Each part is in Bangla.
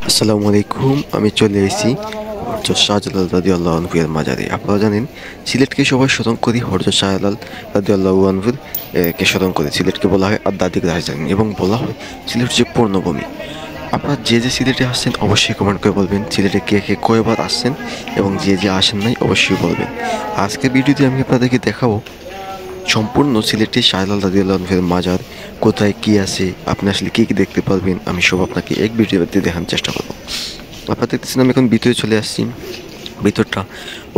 আসসালামু আলাইকুম। আমি চলে এসেছি হযরত শাহজালাল রাদিয়াল্লাহু আনহু এর মাজারে। আপনারা জানেন সিলেটকে সবাই স্মরণ করি হযরত শাহজালাল রাদিয়াল্লাহু আনহুর কে স্মরণ করে। সিলেটকে বলা হয় আধ্যাত্মিক রাজধানী এবং বলা হয় সিলেট হচ্ছে পূর্ণভূমি। আপনারা যে সিলেটে আসছেন অবশ্যই কমেন্ট করে বলবেন সিলেটে কে কয়বার আসছেন এবং যে আসেন নাই অবশ্যই বলবেন। আজকের ভিডিওতে আমি আপনাদেরকে দেখাবো সম্পূর্ণ সিলেটে শাহজালাল রাদিয়াল্লাহু আনহুর মাজার, কোথায় কি আছে, আপনি আসলে কি দেখতে পারবেন, আমি সব আপনাকে এক ভিডিওতে দেখানোর চেষ্টা করব। আপনারা দেখতেছেন আমি এখন ভিতরে চলে আসছি। ভিতরটা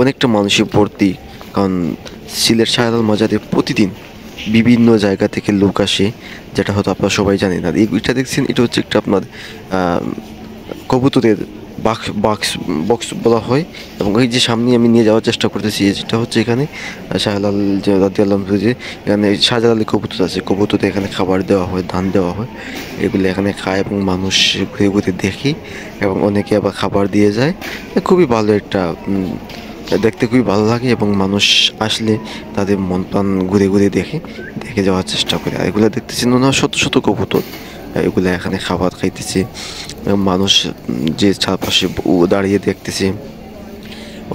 অনেকটা মানুষে ভর্তি, কারণ সিলেট শাহজালাল মাজারে প্রতিদিন বিভিন্ন জায়গা থেকে লোক আসে, যেটা হয়তো আপনারা সবাই জানেন। আর এইটা দেখছেন, এটা হচ্ছে একটা আপনার কবুতরের বক্স বলা হয়। এবং এই যে সামনে আমি নিয়ে যাওয়ার চেষ্টা করতেছি, যেটা হচ্ছে এখানে শাহজালাল যে রাদিয়াল্লাহু আনহু, যে এখানে শাহজালালি কবুতর আছে, কবুতরতে এখানে খাবার দেওয়া হয়, ধান দেওয়া হয়, এগুলো এখানে খায় এবং মানুষ ঘুরে ঘুরে দেখে এবং অনেকে আবার খাবার দিয়ে যায়। খুবই ভালো একটা দেখতে খুবই ভালো লাগে এবং মানুষ আসলে তাদের মন প্রাণ ঘুরে ঘুরে দেখে যাওয়ার চেষ্টা করে। আর এগুলো দেখতেছেন না, শত শত কবুতর এগুলো এখানে খাবার খাইতেছে, মানুষ যে চারপাশে দাঁড়িয়ে দেখতেছে,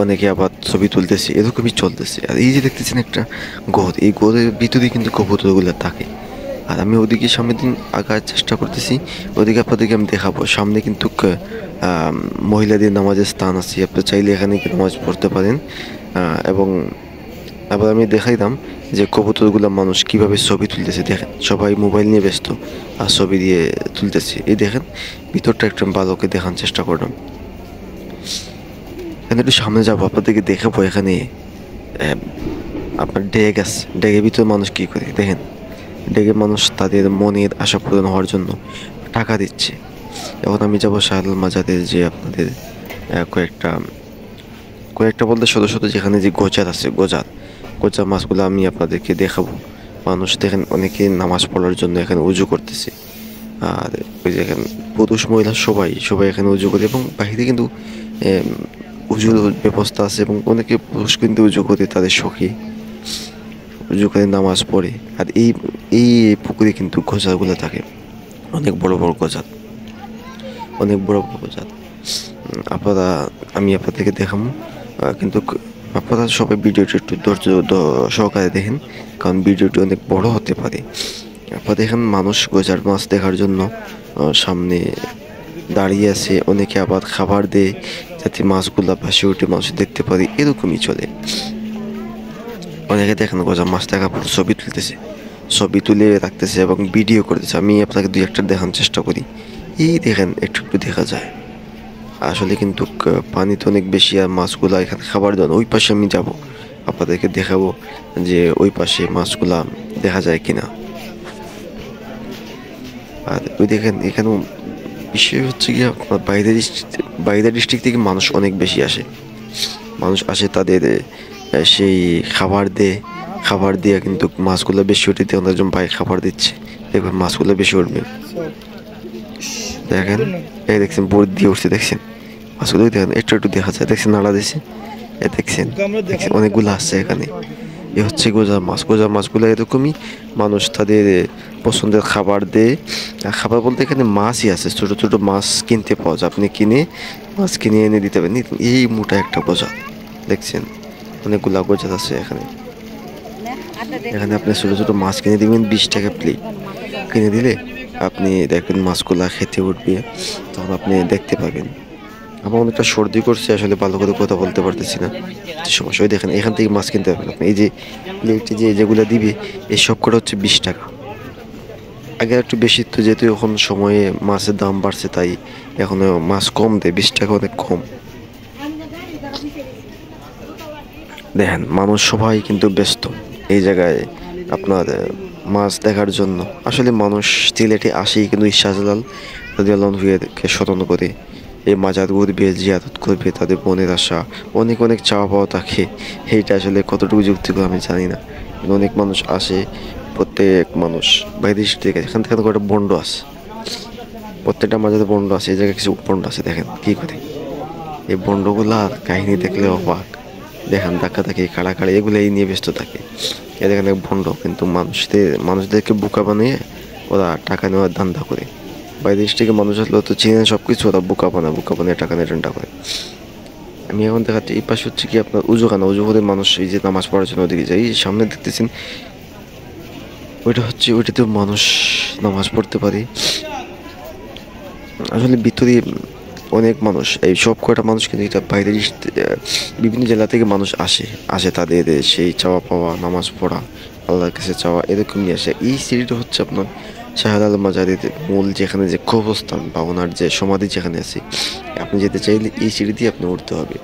অনেকে আবার ছবি তুলতেছে, এরকমই চলতেছে। আর এই যে দেখতেছেন একটা ঘর, এই ঘরের ভিতরে কিন্তু কবুতরগুলো থাকে। আর আমি ওদিকে সামনের দিন আগার চেষ্টা করতেছি, ওদিকে আপনাদেরকে আমি দেখাবো। সামনে কিন্তু মহিলাদের নামাজের স্থান আছে, আপনি চাইলে এখানে নামাজ পড়তে পারেন। এবং আবার আমি দেখাইলাম যে কবুতরগুলো মানুষ কিভাবে ছবি তুলতেছে। দেখেন সবাই মোবাইল নিয়ে ব্যস্ত আর ছবি দিয়ে তুলতেছে। এই দেখেন ভিতরটা একটু ভালোকে দেখানোর চেষ্টা করলাম। এখানে একটু সামনে যাবো, আপনাদেরকে দেখাবো। এখানে আপনার ডেক আছে, ডেকের ভিতরে মানুষ কি করে দেখেন। ডেকে মানুষ তাদের মনের আশা পূরণ হওয়ার জন্য টাকা দিচ্ছে। এখন আমি যাবো শাহজালাল মাজারের যে আপনাদের কয়েকটা বলতে শত যেখানে যে গোজার মাছগুলো আমি আপনাদেরকে দেখাবো। মানুষ দেখেন অনেকে নামাজ পড়ার জন্য এখানে উজু করতেছে। আর ওই যে এখানে পুরুষ মহিলা সবাই এখানে উজু করে এবং বাহিরে কিন্তু উজুর ব্যবস্থা আছে এবং অনেকে পুরুষ কিন্তু উজু করে তাদের শখে উজু করে নামাজ পড়ে। আর এই পুকুরে কিন্তু গজারগুলো থাকে, অনেক বড় বড় গজার, আপনারা আমি আপনাদেরকে দেখাবো। কিন্তু আপনারা সবাই ভিডিওটি একটু ধৈর্য সহকারে দেখেন, কারণ ভিডিওটি অনেক বড় হতে পারে। আপনারা দেখেন মানুষ গজার মাছ দেখার জন্য সামনে দাঁড়িয়ে আছে, অনেকে আবার খাবার দেয় যাতে মাছগুলা ভাসে উঠে মানুষ দেখতে পারে, এরকমই চলে। অনেকে দেখেন গজার মাছ দেখার পর ছবি তুলে রাখতেছে এবং ভিডিও করতেছে। আমি আপনাকে দুই একটা দেখানোর চেষ্টা করি। এই দেখেন একটু দেখা যায়, আসলে কিন্তু পানি তো অনেক বেশি আর মাছগুলা এখানে খাবার দেন। ওই পাশে আমি যাব, আপনাদেরকে দেখাবো যে ওই পাশে মাছগুলা দেখা যায় কিনা। আর ওই দেখেন এখানে বিষয় হচ্ছে কি, আপনার বাইরের ডিস্ট্রিক্ট থেকে মানুষ অনেক বেশি আসে। তাদের সেই খাবার দিয়ে কিন্তু মাছগুলো বেশি উঠে, একজন ভাই খাবার দিচ্ছে, দেখবেন মাছগুলো বেশি উঠবে। দেখেন এই দেখছেন বোর্ড দিয়ে উঠছে, দেখছেন মাছগুলো দেখেন একটু দেখা যায়, দেখছেন নাড়া দিচ্ছে, দেখছেন অনেকগুলো আসছে এখানে। এ হচ্ছে গোজার মাছগুলো এরকমই মানুষ তাদের পছন্দের খাবার দেয়। খাবার বলতে এখানে মাছই আছে, ছোট মাছ কিনতে পাওয়া যায়, আপনি মাছ কিনে এনে দিতে পারেন। এই মোটা একটা গোজা দেখছেন, অনেকগুলা গোজা আছে এখানে আপনি ছোট মাছ কিনে দিবেন 20 টাকা প্লেট কিনে দিলে আপনি দেখবেন মাছগুলা খেতে উঠবে, তখন আপনি দেখতে পাবেন। আমার অনেকটা সর্দি করছে, আসলে ভালো করে কথা বলতে পারতেছি না, সমস্যা। ওই দেখেন এখান থেকে মাছ কিনতে পারবেন আপনি। এই যে প্লেটে যেগুলো দিবে এই সব কটা হচ্ছে 20 টাকা। আগে একটু বেশি তো, যেহেতু এখন সময়ে মাছের দাম বাড়ছে তাই এখন মাছ কম দেয়, 20 টাকা অনেক কম। দেখেন মানুষ সবাই কিন্তু ব্যস্ত এই জায়গায় আপনার মাছ দেখার জন্য। আসলে মানুষ সিলেটে আসেই কিন্তু শাহজালাল রাদিয়াল্লাহু আনহুকে স্মরণ করে, এই মাজার ঘুরবে, জিয়ারত করবে, তাদের মনের আশা অনেক চাওয়া পাওয়া থাকে। এইটা আসলে কতটুকু যুক্তিকর আমি জানি না, কিন্তু অনেক মানুষ আসে। প্রত্যেক মানুষ বাইরে থেকে, এখান থেকে একটা বন্ড আছে, প্রত্যেকটা মাজারে বন্ড আছে, এই জায়গায় কিছু বন্ড আছে। দেখেন কি করে এই বন্ডগুলার কাহিনী দেখলে অবাক। দেখেন ধাক্কাধাক্কি কাড়াকাড়ি এগুলোই নিয়ে ব্যস্ত থাকে। এদের এখানে ভণ্ড, কিন্তু মানুষদেরকে বোকা বানিয়ে ওরা টাকা নেওয়ার ধান্দা করে। বাইরের দেশ থেকে মানুষ আসলে তো চিনে সব কিছু, ওরা বোকা বানায় টাকা নেয় টাকা করে। আমি এখন দেখাচ্ছি এই পাশে হচ্ছে কি আপনার উজুখানা, উজু করে মানুষ এই যে নামাজ পড়ার জন্য ওদিকে যায়। এই সামনে দেখতেছেন ওইটাতেও মানুষ নামাজ পড়তে পারে। আসলে ভিতরে অনেক মানুষ, এই সব কয়টা মানুষ কিন্তু এটা বাইরের বিভিন্ন জেলা থেকে মানুষ আসে তাদের সেই চাওয়া পাওয়া, নামাজ পড়া, আল্লাহর কাছে চাওয়া, এরকম নিয়ে আসে। এই সিঁড়িটা হচ্ছে আপনার শাহজালাল মাজারের মূল যেখানে যে কবরস্থান বা ওনার যে সমাধি যেখানে আছে, আপনি যেতে চাইলে এই সিঁড়ি দিয়ে আপনি উঠতে হবে।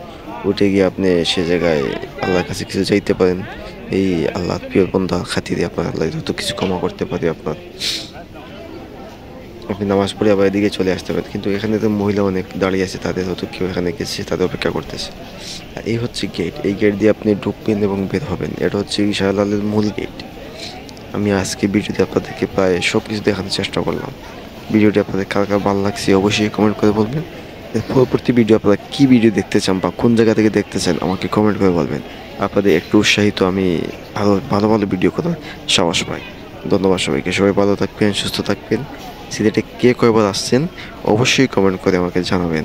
উঠে গিয়ে আপনি সে জায়গায় আল্লাহর কাছে কিছু চাইতে পারেন। এই আল্লাহ প্রিয় বন্ধা খাতিরে আপনার আল্লাহ যত কিছু ক্ষমা করতে পারে আপনার। আপনি নামাজ পড়ে আবার এদিকে চলে আসতে পারেন। কিন্তু এখানে তো মহিলা অনেক দাঁড়িয়ে আছে, তাদের হয়তো কেউ এখানে গেছে, তাদের অপেক্ষা করতেছে। আর এই হচ্ছে গেট, এই গেট দিয়ে আপনি ঢুকবেন এবং বের হবেন। এটা হচ্ছে শাহজালালের মূল গেট। আমি আজকে ভিডিওতে আপনাদেরকে প্রায় সব কিছু দেখানোর চেষ্টা করলাম। ভিডিওটি আপনাদের কার কার ভালো লাগছে অবশ্যই কমেন্ট করে বলবেন। এর পরবর্তী ভিডিও আপনারা কী ভিডিও দেখতে চান বা কোন জায়গা থেকে দেখতে চান আমাকে কমেন্ট করে বলবেন। আপনাদের একটু উৎসাহিত আমি ভালো ভালো ভিডিও করার সাহস পাই। ধন্যবাদ সবাইকে, সবাই ভালো থাকবেন, সুস্থ থাকবেন। সিলেটে কে কয়বার আসছেন অবশ্যই কমেন্ট করে আমাকে জানাবেন।